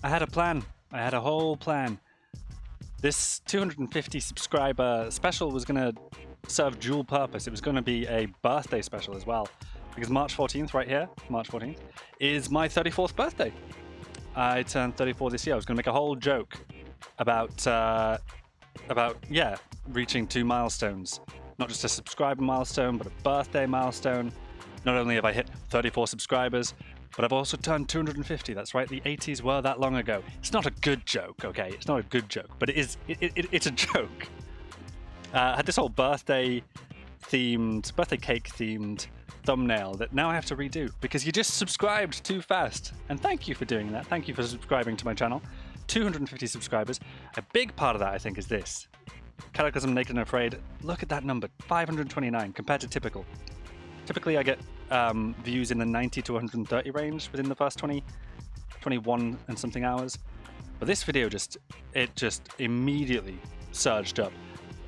I had a plan. I had a whole plan. This 250 subscriber special was going to serve dual purpose. It was going to be a birthday special as well. Because March 14th, right here, March 14th, is my 34th birthday. I turned 34 this year. I was going to make a whole joke about reaching 2 milestones. Not just a subscriber milestone, but a birthday milestone. Not only have I hit 34 subscribers, but I've also turned 250. That's right, the 80s were that long ago. It's not a good joke, okay? It's not a good joke, but it's a joke. I had this whole birthday cake themed thumbnail that now I have to redo because you just subscribed too fast. And thank you for doing that. Thank you for subscribing to my channel. 250 subscribers. A big part of that, I think, is this. Cataclysm Naked and Afraid. Look at that number, 529 compared to typical. Typically, I get views in the 90 to 130 range within the first 21 and something hours. But this video just immediately surged up.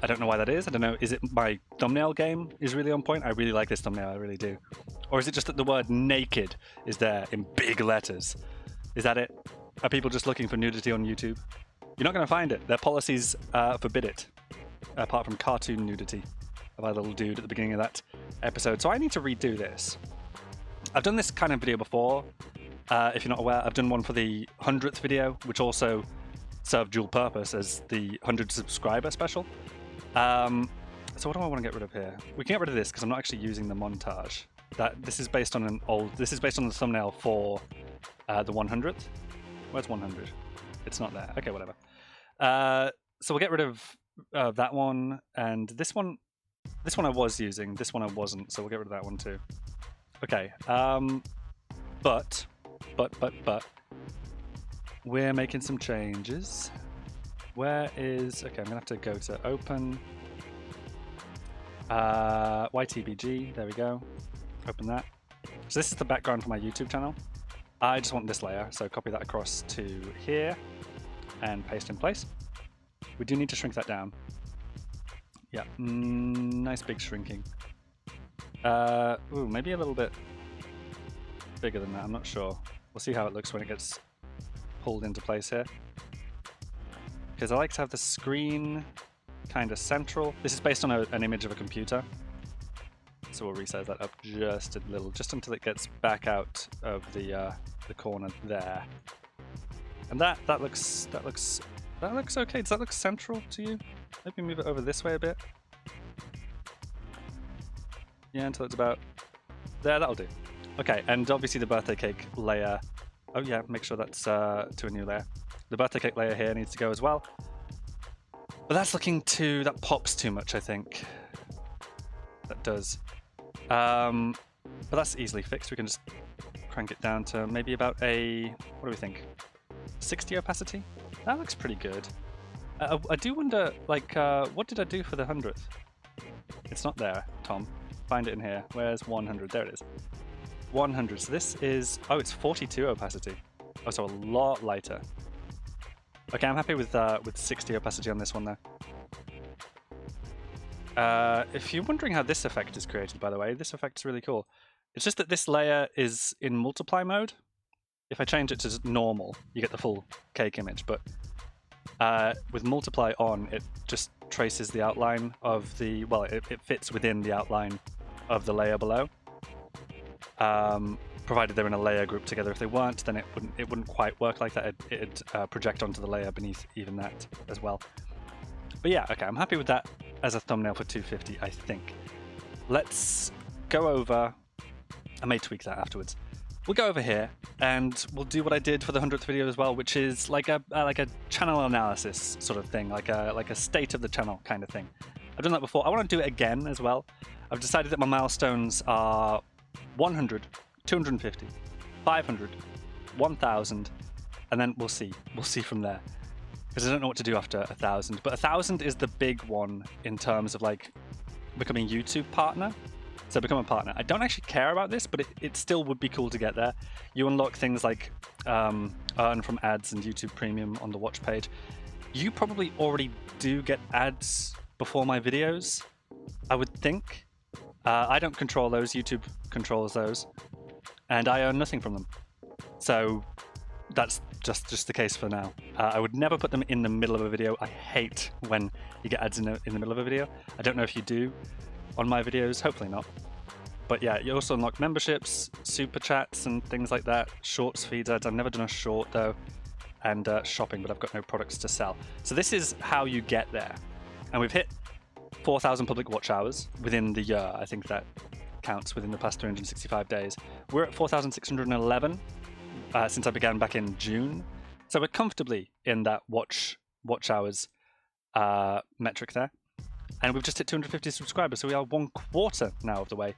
I don't know why that is. I don't know. Is it my thumbnail game is really on point? I really like this thumbnail. I really do. Or is it just that the word naked is there in big letters? Is that it? Are people just looking for nudity on YouTube? You're not going to find it. Their policies forbid it, apart from cartoon nudity of our little dude at the beginning of that episode. So I need to redo this. I've done this kind of video before. If you're not aware, I've done one for the 100th video, which also served dual purpose as the 100 subscriber special. So what do I want to get rid of here? We can get rid of this because I'm not actually using the montage. This is based on the thumbnail for the 100th. Where's 100? It's not there. Okay, whatever. So we'll get rid of that one, and this one I was using. This one I wasn't. So we'll get rid of that one too. Okay. But we're making some changes. Where is... Okay, I'm going to have to go to open. YTBG, there we go. Open that. So this is the background for my YouTube channel. I just want this layer, so copy that across to here and paste in place. We do need to shrink that down. Yeah, nice big shrinking. Ooh, maybe a little bit bigger than that, I'm not sure. We'll see how it looks when it gets pulled into place here. Because I like to have the screen kind of central. This is based on an image of a computer. So we'll resize that up just a little, just until it gets back out of the corner there. And that looks okay. Does that look central to you? Maybe move it over this way a bit. Yeah, until it's about there. That'll do. Okay, and obviously the birthday cake layer. Oh yeah, make sure that's to a new layer. The birthday cake layer here needs to go as well. But that pops too much, I think. That does. But that's easily fixed. We can just crank it down to maybe about a, what do we think? 60 opacity? That looks pretty good. I do wonder, like, what did I do for the 100th? It's not there, Tom. Find it in here. Where's 100? There it is. 100. So this is, oh, it's 42 opacity. Oh, so a lot lighter. Okay, I'm happy with 60 opacity on this one though. If you're wondering how this effect is created, by the way, this effect is really cool. It's just that this layer is in multiply mode. If I change it to normal, you get the full cake image, but with multiply on, it just traces the outline of the, well, it fits within the outline of the layer below. Provided they're in a layer group together. If they weren't, then it wouldn't quite work like that. It'd project onto the layer beneath even that as well. But yeah, okay, I'm happy with that as a thumbnail for 250, I think. Let's go over, I may tweak that afterwards. We'll go over here and we'll do what I did for the 100th video as well, which is like a channel analysis sort of thing, like a state of the channel kind of thing. I've done that before. I want to do it again as well. I've decided that my milestones are 100, 250, 500, 1000, and then we'll see. We'll see from there. Because I don't know what to do after 1000, but 1000 is the big one in terms of like becoming YouTube partner. So become a partner. I don't actually care about this, but it still would be cool to get there. You unlock things like earn from ads and YouTube Premium on the watch page. You probably already do get ads before my videos, I would think. I don't control those, YouTube controls those, and I earn nothing from them. So that's just the case for now. I would never put them in the middle of a video. I hate when you get ads in the middle of a video. I don't know if you do on my videos, hopefully not. But yeah, you also unlock memberships, super chats and things like that, shorts, feeds, ads. I've never done a short though, and shopping, but I've got no products to sell. So this is how you get there. And we've hit 4,000 public watch hours within the year. I think that counts within the past 365 days. We're at 4,611 since I began back in June. So we're comfortably in that watch hours metric there. And we've just hit 250 subscribers, so we are 1/4 now of the way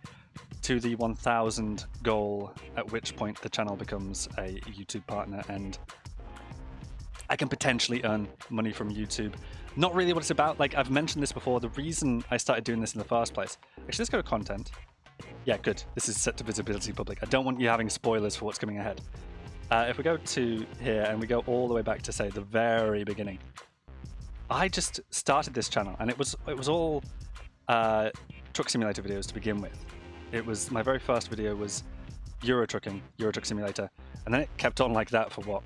to the 1,000 goal, at which point the channel becomes a YouTube partner and I can potentially earn money from YouTube. Not really what it's about. Like, I've mentioned this before, the reason I started doing this in the first place. Actually, let's go to content. Yeah, good. This is set to visibility public. I don't want you having spoilers for what's coming ahead. If we go to here and we go all the way back to, say, the very beginning, I just started this channel and it was all truck simulator videos to begin with. It was, my very first video was Euro Truck Simulator, and then it kept on like that for what,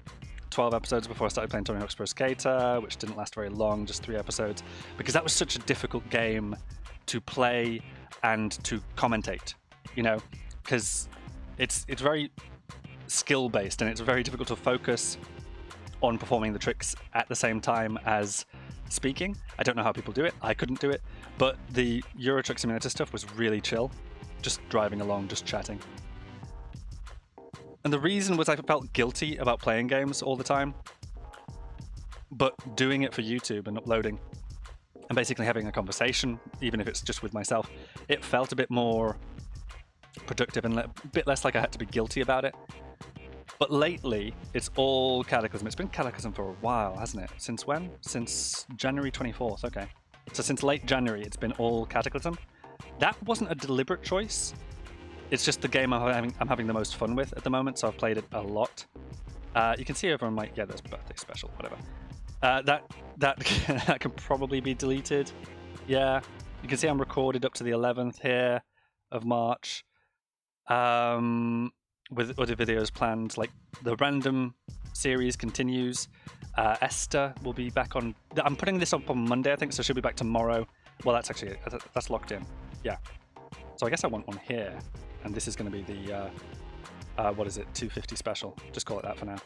12 episodes before I started playing Tony Hawk's Pro Skater, which didn't last very long, just 3 episodes, because that was such a difficult game to play and to commentate, you know, because it's very skill-based and it's very difficult to focus on performing the tricks at the same time as speaking. I don't know how people do it. I couldn't do it, but the Euro Truck Simulator stuff was really chill, just driving along, just chatting. And the reason was I felt guilty about playing games all the time, but doing it for YouTube and uploading and basically having a conversation, even if it's just with myself, it felt a bit more productive and a bit less like I had to be guilty about it. But lately, it's all Cataclysm. It's been Cataclysm for a while, hasn't it? Since when? Since January 24th, okay. So since late January, it's been all Cataclysm. That wasn't a deliberate choice. It's just the game I'm having the most fun with at the moment, so I've played it a lot. You can see over on my, yeah, there's birthday special, whatever. That can probably be deleted. Yeah, you can see I'm recorded up to the 11th here of March. With other videos planned, like the random series continues. Esther will be back on, I'm putting this up on Monday, I think, so she'll be back tomorrow. Well, that's actually, that's locked in. Yeah. So I guess I want one here. And this is going to be the, what is it, 250 special. Just call it that for now.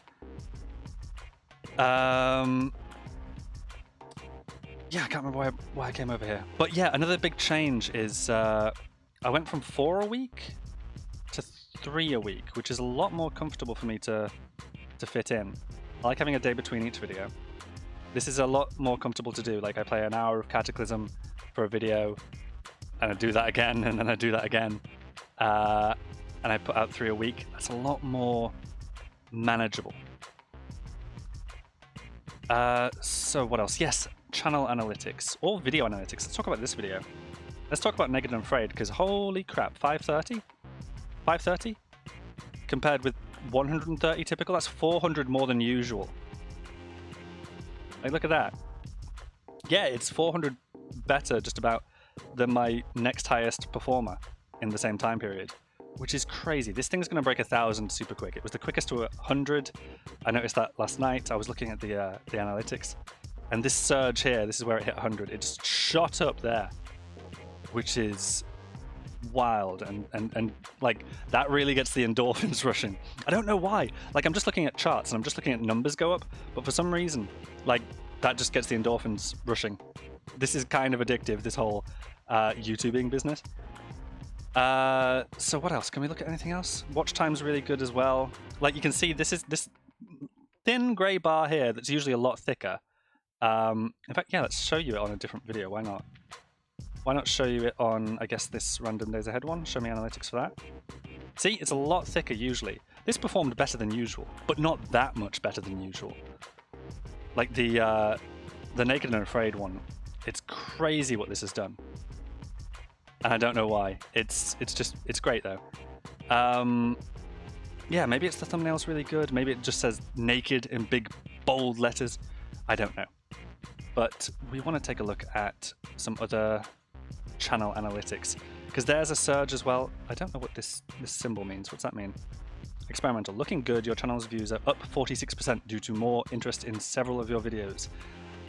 Yeah, I can't remember why I came over here. But yeah, another big change is I went from 4 a week to 3 a week, which is a lot more comfortable for me to fit in. I like having a day between each video. This is a lot more comfortable to do. Like, I play an hour of Cataclysm for a video, and I do that again, and then I do that again. And I put out 3 a week. That's a lot more manageable. So what else? Yes, channel analytics or video analytics. Let's talk about this video. Let's talk about Naked and Afraid, because holy crap, 530? 530? Compared with 130 typical, that's 400 more than usual. Like, look at that. Yeah, it's 400 better just about than my next highest performer in the same time period, which is crazy. This thing's going to break 1,000 super quick. It was the quickest to 100. I noticed that last night. I was looking at the analytics, and this surge here, this is where it hit 100. It just shot up there, which is wild, and like, that really gets the endorphins rushing. I don't know why. Like, I'm just looking at charts and I'm just looking at numbers go up, but for some reason, like, that just gets the endorphins rushing. This is kind of addictive, this whole YouTubing business. So what else? Can we look at anything else? Watch time's really good as well. Like, you can see, this is this thin gray bar here that's usually a lot thicker. In fact, yeah, let's show you it on a different video. Why not? Why not show you it on, I guess, this random days ahead one? Show me analytics for that. See, it's a lot thicker usually. This performed better than usual, but not that much better than usual. Like the Naked and Afraid one, it's crazy what this has done. And I don't know why. It's great though. Yeah, maybe it's the thumbnail's really good. Maybe it just says naked in big bold letters. I don't know. But we want to take a look at some other channel analytics, because there's a surge as well. I don't know what this symbol means. What's that mean? Experimental. Looking good. Your channel's views are up 46% due to more interest in several of your videos.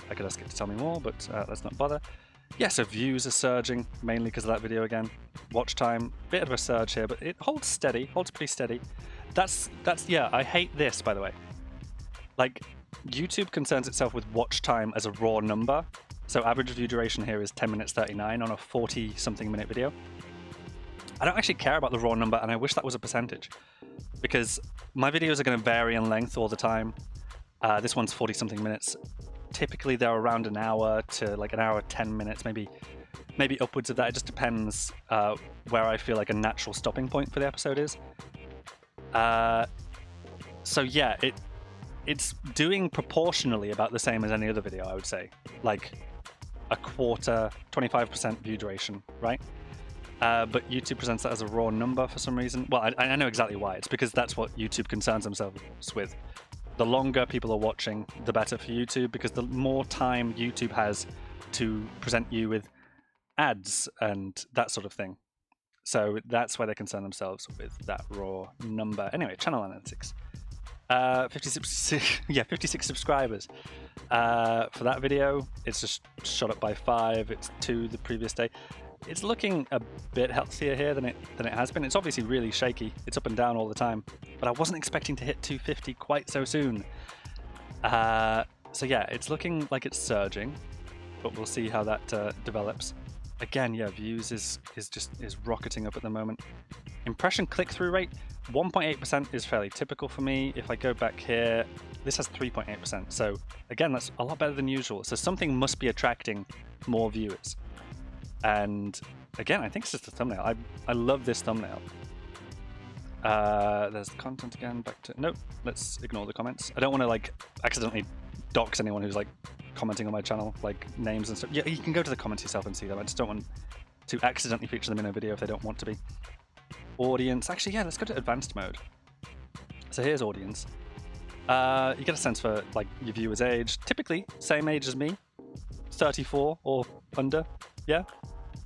I could ask it to tell me more, but let's not bother. Yeah, so views are surging, mainly because of that video again. Watch time, bit of a surge here, but it holds steady, holds pretty steady. That's yeah, I hate this, by the way. Like, YouTube concerns itself with watch time as a raw number. So average view duration here is 10 minutes 39 on a 40-something minute video. I don't actually care about the raw number, and I wish that was a percentage, because my videos are going to vary in length all the time. This one's 40-something minutes. Typically they're around an hour to like an hour 10 minutes, maybe upwards of that. It just depends where I feel like a natural stopping point for the episode is. So yeah, it's doing proportionally about the same as any other video, I would say. Like a quarter, 25% view duration, right? But YouTube presents that as a raw number for some reason. Well, I know exactly why. It's because that's what YouTube concerns themselves with. The longer people are watching, the better for YouTube, because the more time YouTube has to present you with ads and that sort of thing. So that's why they concern themselves with that raw number. Anyway, channel analytics. 56 subscribers. For that video, it's just shot up by 5. It's 2 the previous day. It's looking a bit healthier here than it has been. It's obviously really shaky. It's up and down all the time, but I wasn't expecting to hit 250 quite so soon. So yeah, it's looking like it's surging, but we'll see how that develops. Again, yeah, views is rocketing up at the moment. Impression click-through rate, 1.8% is fairly typical for me. If I go back here, this has 3.8%. So again, that's a lot better than usual. So something must be attracting more viewers. And again, I think it's just a thumbnail. I love this thumbnail. There's the content again. Back to nope. Let's ignore the comments. I don't want to like accidentally dox anyone who's like commenting on my channel, like names and stuff. Yeah, you can go to the comments yourself and see them. I just don't want to accidentally feature them in a video if they don't want to be. Audience. Actually, yeah, let's go to advanced mode. So here's audience. You get a sense for like your viewer's age. Typically, same age as me, 34 or under. Yeah.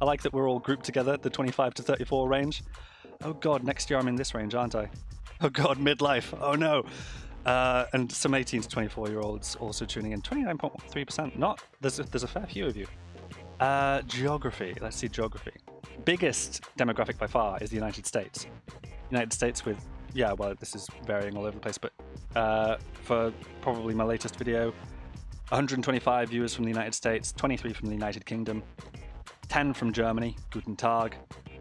I like that we're all grouped together, the 25 to 34 range. Oh god, next year I'm in this range, aren't I? Oh god, midlife. Oh no. And some 18 to 24-year-olds also tuning in. 29.3%. Not there's a fair few of you. Geography. Let's see geography. Biggest demographic by far is the United States. United States with, yeah, well, this is varying all over the place, but for probably my latest video, 125 viewers from the United States, 23 from the United Kingdom, 10 from Germany, Guten Tag,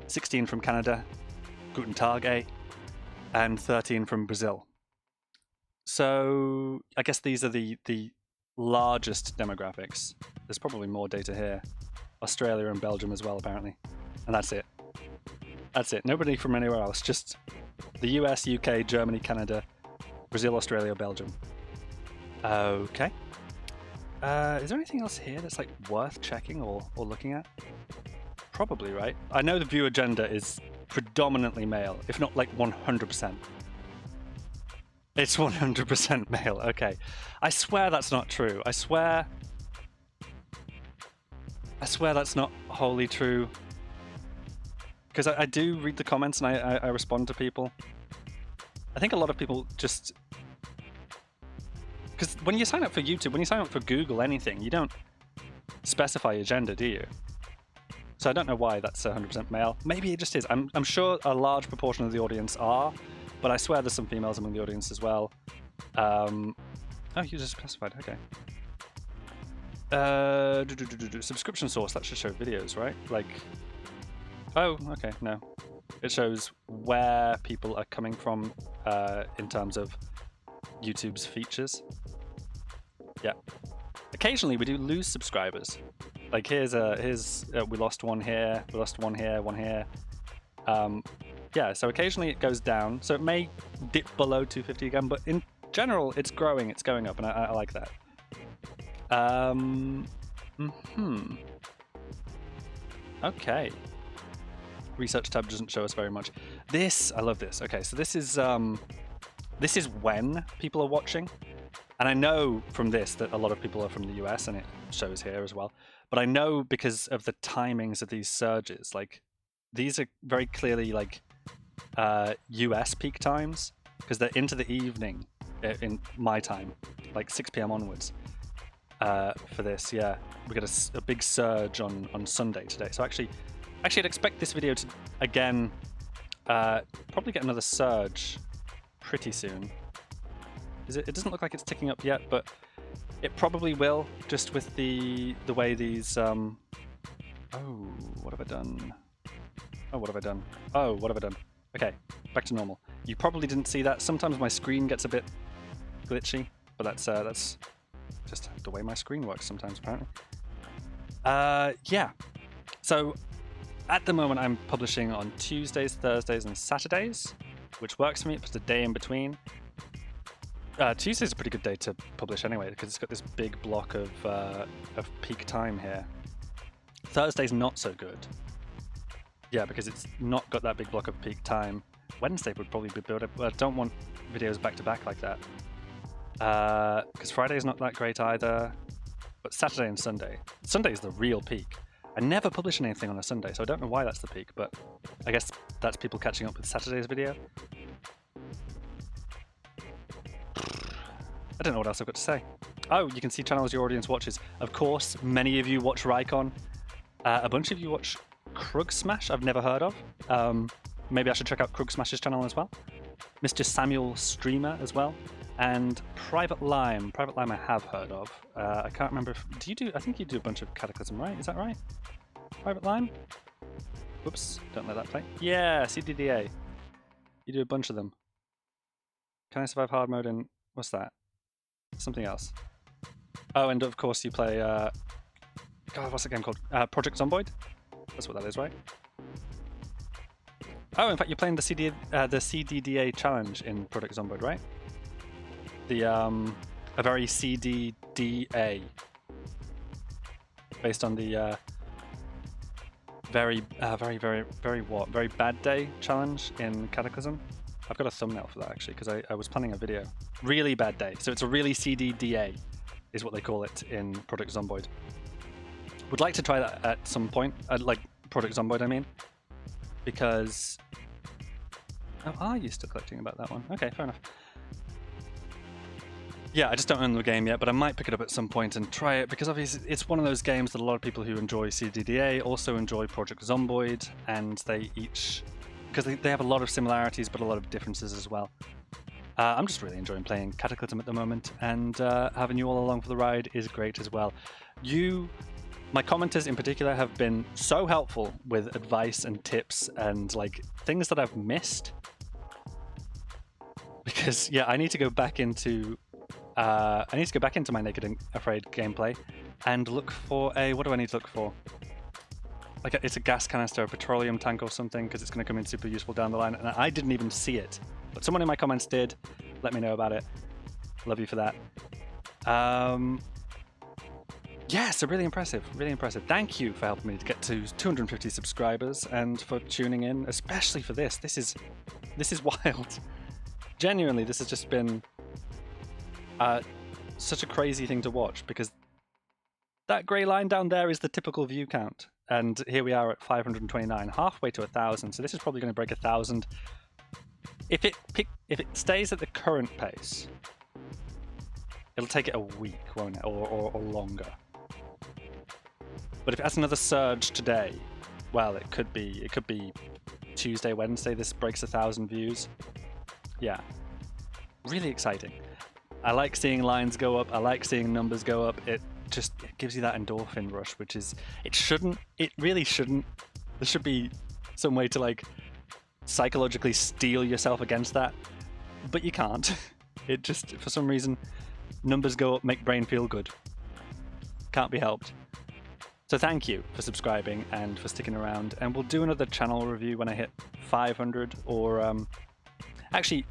16 from Canada, Guten Tag, and 13 from Brazil. So I guess these are the largest demographics. There's probably more data here. Australia and Belgium as well, apparently. And that's it. That's it. Nobody from anywhere else. Just the US, UK, Germany, Canada, Brazil, Australia, Belgium. Okay. Is there anything else here that's like worth checking or looking at? Probably, right? I know the viewer gender is predominantly male, if not like 100%. It's 100% male, okay. I swear that's not true. I swear that's not wholly true. Because I do read the comments and I respond to people. I think a lot of people just... Because when you sign up for YouTube, when you sign up for Google, anything, you don't specify your gender, do you? So I don't know why that's 100% male. Maybe it just is. I'm sure a large proportion of the audience are, but I swear there's some females among the audience as well. Oh, you just specified, okay. Subscription source, that should show videos, right? Like, oh, okay, no. It shows where people are coming from in terms of YouTube's features. Yeah. Occasionally we do lose subscribers. Like here's we lost one here, we lost one here, one here. Yeah, so occasionally it goes down. So it may dip below 250 again, but in general it's growing, it's going up, and I like that. Okay. Research tab doesn't show us very much. This, I love this. Okay, so this is when people are watching. And I know from this that a lot of people are from the US, and it shows here as well. But I know because of the timings of these surges, like these are very clearly like US peak times. because they're into the evening in my time, like 6 p.m. onwards. For this, yeah, we got a big surge on Sunday today. So actually, I'd expect this video to again probably get another surge pretty soon. It doesn't look like it's ticking up yet, but it probably will, just with the way these. Oh, what have I done? Oh, what have I done? Oh, what have I done? Okay, back to normal. You probably didn't see that. Sometimes my screen gets a bit glitchy, but that's just the way my screen works sometimes, apparently. Yeah. So at the moment, I'm publishing on Tuesdays, Thursdays, and Saturdays, which works for me. It puts a day in between. Tuesday's a pretty good day to publish anyway, because it's got this big block of peak time here. Thursday's not so good. Yeah, because it's not got that big block of peak time. Wednesday would probably be built up. I don't want videos back to back like that. Because Friday's not that great either. But Saturday and Sunday. Sunday's the real peak. I never publish anything on a Sunday, so I don't know why that's the peak, but I guess that's people catching up with Saturday's video. I don't know what else I've got to say. Oh, you can see channels your audience watches. Of course, many of you watch Rycon. A bunch of you watch Krug Smash, I've never heard of. Maybe I should check out Krug Smash's channel as well. Mr. Samuel Streamer as well. And Private Lime. Private Lime I have heard of. I can't remember if... I think you do a bunch of Cataclysm, right? Is that right? Private Lime? Whoops, don't let that play. Yeah, CDDA. You do a bunch of them. Can I survive hard mode in... What's that? Something else. Oh, and of course you play... God, what's the game called? Project Zomboid? That's what that is, right? Oh, in fact, you're playing the CDDA challenge in Project Zomboid, right? A very CDDA, based on the very bad day challenge in Cataclysm. I've got a thumbnail for that actually, because I was planning a video. Really bad day. So it's a really CDDA, is what they call it in Project Zomboid. Would like to try that at some point, like Project Zomboid, I mean, because... Oh, are you still collecting about that one? Okay, fair enough. Yeah, I just don't own the game yet, but I might pick it up at some point and try it, because obviously it's one of those games that a lot of people who enjoy CDDA also enjoy Project Zomboid, and they each... because they have a lot of similarities, but a lot of differences as well. I'm just really enjoying playing Cataclysm at the moment, and having you all along for the ride is great as well. My commenters in particular have been so helpful with advice and tips and like things that I've missed. Because yeah, I need to go back into my Naked and Afraid gameplay and look for a... What do I need to look for? Like it's a gas canister, a petroleum tank or something, because it's going to come in super useful down the line. And I didn't even see it, but someone in my comments did. Let me know about it. Love you for that. Yeah, so really impressive, really impressive. Thank you for helping me to get to 250 subscribers and for tuning in, especially for this. This is wild. Genuinely, this has just been such a crazy thing to watch, because that grey line down there is the typical view count. And here we are at 529, halfway to 1,000. So this is probably going to break 1,000. If it stays at the current pace, it'll take it a week, won't it, or longer. But if it has another surge today, well, it could be Tuesday, Wednesday. This breaks 1,000 views. Yeah, really exciting. I like seeing lines go up. I like seeing numbers go up. It gives you that endorphin rush, which is, it really shouldn't. There should be some way to like psychologically steel yourself against that, but you can't. It just, for some reason, numbers go up, make brain feel good. Can't be helped. So thank you for subscribing and for sticking around, and we'll do another channel review when I hit 500, or actually,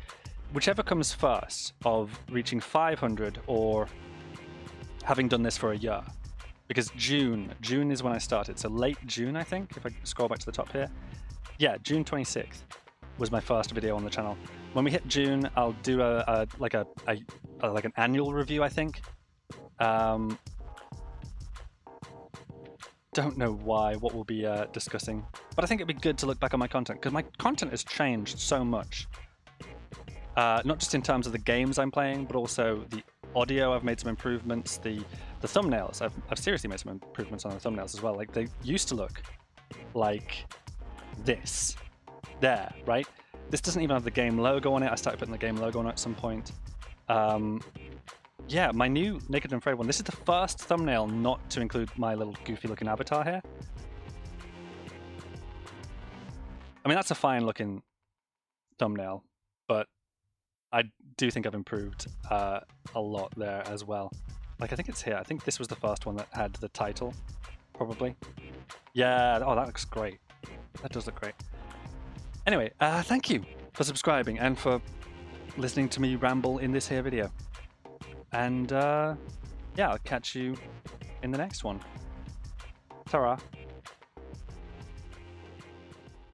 whichever comes first, of reaching 500 or having done this for a year. Because June is when I started, so late June, I think, if I scroll back to the top here. Yeah, June 26th was my first video on the channel. When we hit June, I'll do like an annual review, I think. Don't know what we'll be discussing, but I think it'd be good to look back on my content, because my content has changed so much. Not just in terms of the games I'm playing, but also the audio. I've made some improvements. The thumbnails, I've seriously made some improvements on the thumbnails as well. Like, they used to look like this there, right? This doesn't even have the game logo on it. I started putting the game logo on it at some point. Yeah, my new Naked and Afraid one. This is the first thumbnail not to include my little goofy looking avatar here. I mean, that's a fine looking thumbnail, but I do think I've improved a lot there as well. Like, I think it's here. I think this was the first one that had the title, probably. Yeah, oh, that looks great. That does look great. Anyway, thank you for subscribing and for listening to me ramble in this here video. And yeah, I'll catch you in the next one. Ta-ra.